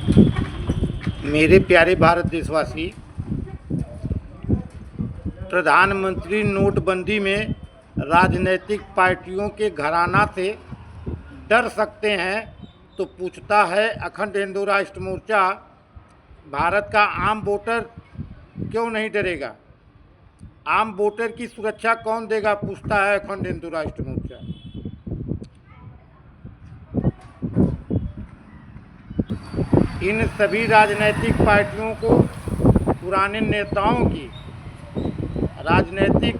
मेरे प्यारे भारत देशवासी, प्रधानमंत्री नोटबंदी में राजनीतिक पार्टियों के घराना से डर सकते हैं तो पूछता है अखंड हिंदू राष्ट्र मोर्चा, भारत का आम वोटर क्यों नहीं डरेगा? आम वोटर की सुरक्षा कौन देगा, पूछता है अखंड हिंदू राष्ट्र मोर्चा। इन सभी राजनीतिक पार्टियों को पुराने नेताओं की राजनीतिक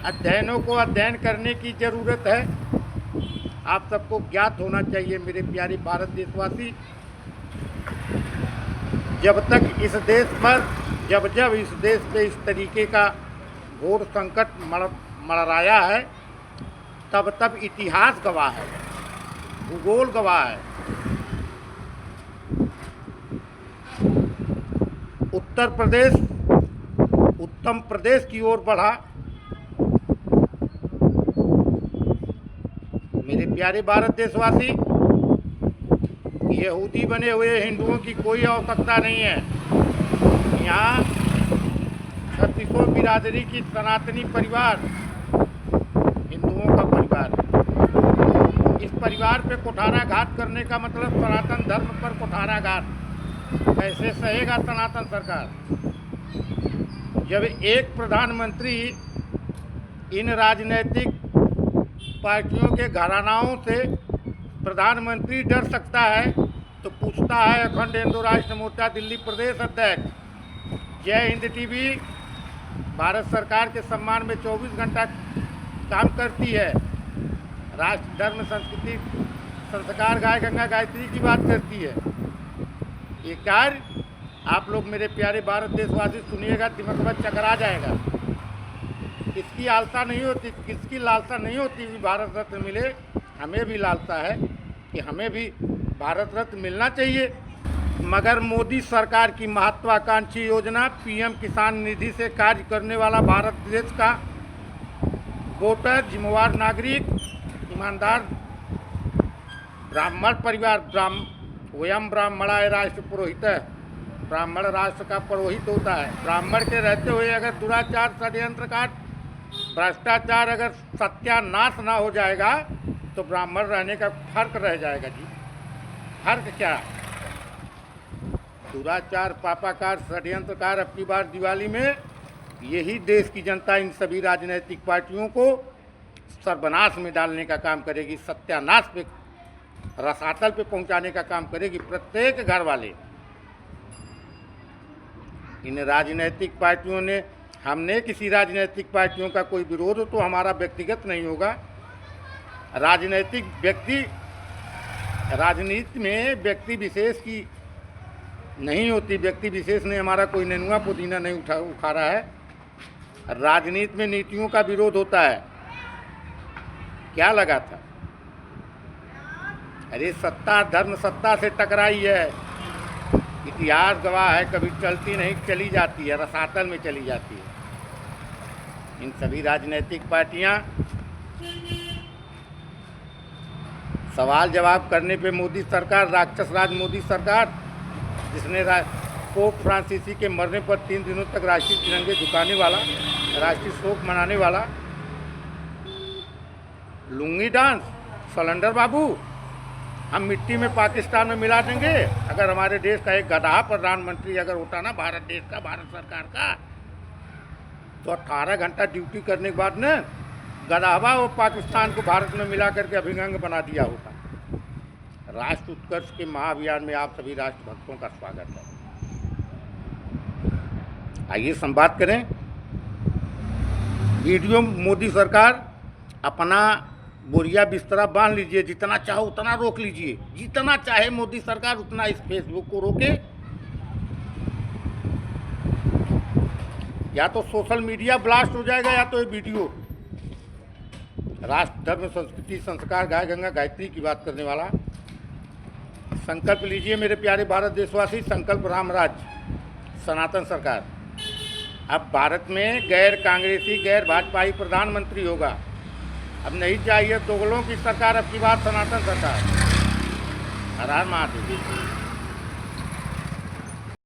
अध्ययनों को अध्ययन करने की ज़रूरत है। आप सबको ज्ञात होना चाहिए मेरे प्यारे भारत देशवासी, जब तक इस देश पर जब इस देश पे इस तरीके का घोर संकट मंडराया है, तब इतिहास गवाह है, भूगोल गवाह है। उत्तर प्रदेश उत्तम प्रदेश की ओर बढ़ा। मेरे प्यारे भारत देशवासी, यहूदी बने हुए हिंदुओं की कोई आवश्यकता नहीं है। यहाँ छत्तीसों बिरादरी की सनातनी परिवार हिंदुओं का परिवार है। इस परिवार पे कुठाराघात करने का मतलब सनातन धर्म पर कुठाराघात कैसे सहेगा सनातन सरकार? जब एक प्रधानमंत्री इन राजनीतिक पार्टियों के घरानाओं से प्रधानमंत्री डर सकता है तो पूछता है अखंड हिंदू राष्ट्र मोर्चा दिल्ली प्रदेश अध्यक्ष। जय हिंद टीवी भारत सरकार के सम्मान में 24 घंटा काम करती है। राष्ट्र धर्म संस्कृति संस्कार गाय गंगा गायत्री की बात करती है। ये कार्य आप लोग मेरे प्यारे भारत देशवासी सुनिएगा, दिमाग में चकरा जाएगा। किसकी आलसा नहीं होती, किसकी लालसा नहीं होती कि भारत रत्न मिले। हमें भी लालसा है कि हमें भी भारत रत्न मिलना चाहिए, मगर मोदी सरकार की महत्वाकांक्षी योजना पीएम किसान निधि से कार्य करने वाला भारत देश का वोटर, जिम्मेवार नागरिक, ईमानदार ब्राह्मण परिवार, वयम ब्राह्मणाय राष्ट्र पुरोहित, ब्राह्मण राष्ट्र का पुरोहित होता है। ब्राह्मण के रहते हुए अगर दुराचार, षड्यंत्रकार, भ्रष्टाचार अगर सत्यानाश ना हो जाएगा तो ब्राह्मण रहने का फर्क रह जाएगा जी। फर्क क्या? दुराचार, पापाकार, षड्यंत्रकार अब की बार दिवाली में यही देश की जनता इन सभी राजनीतिक पार्टियों को सर्वनाश में डालने का काम करेगी, सत्यानाश पे, रसातल पे पहुंचाने का काम करेगी। प्रत्येक घर वाले इन राजनीतिक पार्टियों ने, हमने किसी राजनीतिक पार्टियों का कोई विरोध हो तो हमारा व्यक्तिगत नहीं होगा। राजनीतिक व्यक्ति, राजनीति में व्यक्ति विशेष की नहीं होती। व्यक्ति विशेष ने हमारा कोई नेनुआ पुदीना नहीं उखाड़ा है। राजनीति में नीतियों का विरोध होता है। क्या लगा था? अरे सत्ता धर्म सत्ता से टकराई है। इतिहास गवाह है, कभी चलती नहीं चली जाती है, रसातल में चली जाती है। इन सभी राजनीतिक पार्टियां सवाल जवाब करने पे मोदी सरकार, राक्षस राज मोदी सरकार, जिसने पोप फ्रांसीसी के मरने पर 3 दिनों तक राष्ट्रीय तिरंगे झुकाने वाला, राष्ट्रीय शोक मनाने वाला, लुंगी डांस, सलेंडर बाबू हम मिट्टी में पाकिस्तान में मिला देंगे। अगर हमारे देश का एक गधा प्रधानमंत्री अगर होता ना भारत देश का, भारत सरकार का, तो 18 घंटा ड्यूटी करने के बाद न गधावा वो पाकिस्तान को भारत में मिला करके अभिगंग बना दिया होता। राष्ट्र उत्कर्ष के महाअभियान में आप सभी राष्ट्र भक्तों का स्वागत है। आइए संवाद करें। वीडियो मोदी सरकार अपना बोरिया बिस्तरा बांध लीजिए, जितना चाहो उतना रोक लीजिए, जितना चाहे मोदी सरकार उतना इस फेसबुक को रोके। या तो सोशल मीडिया ब्लास्ट हो जाएगा या तो ये वीडियो। राष्ट्र धर्म संस्कृति संस्कार गाय गंगा गायत्री की बात करने वाला। संकल्प लीजिए मेरे प्यारे भारत देशवासी, संकल्प रामराज, सनातन सरकार। अब भारत में गैर कांग्रेसी, गैर भाजपाई प्रधानमंत्री होगा। अब नहीं चाहिए दोगलों की सरकार, अब की बात सनातन सरकार। हर हर महादेव।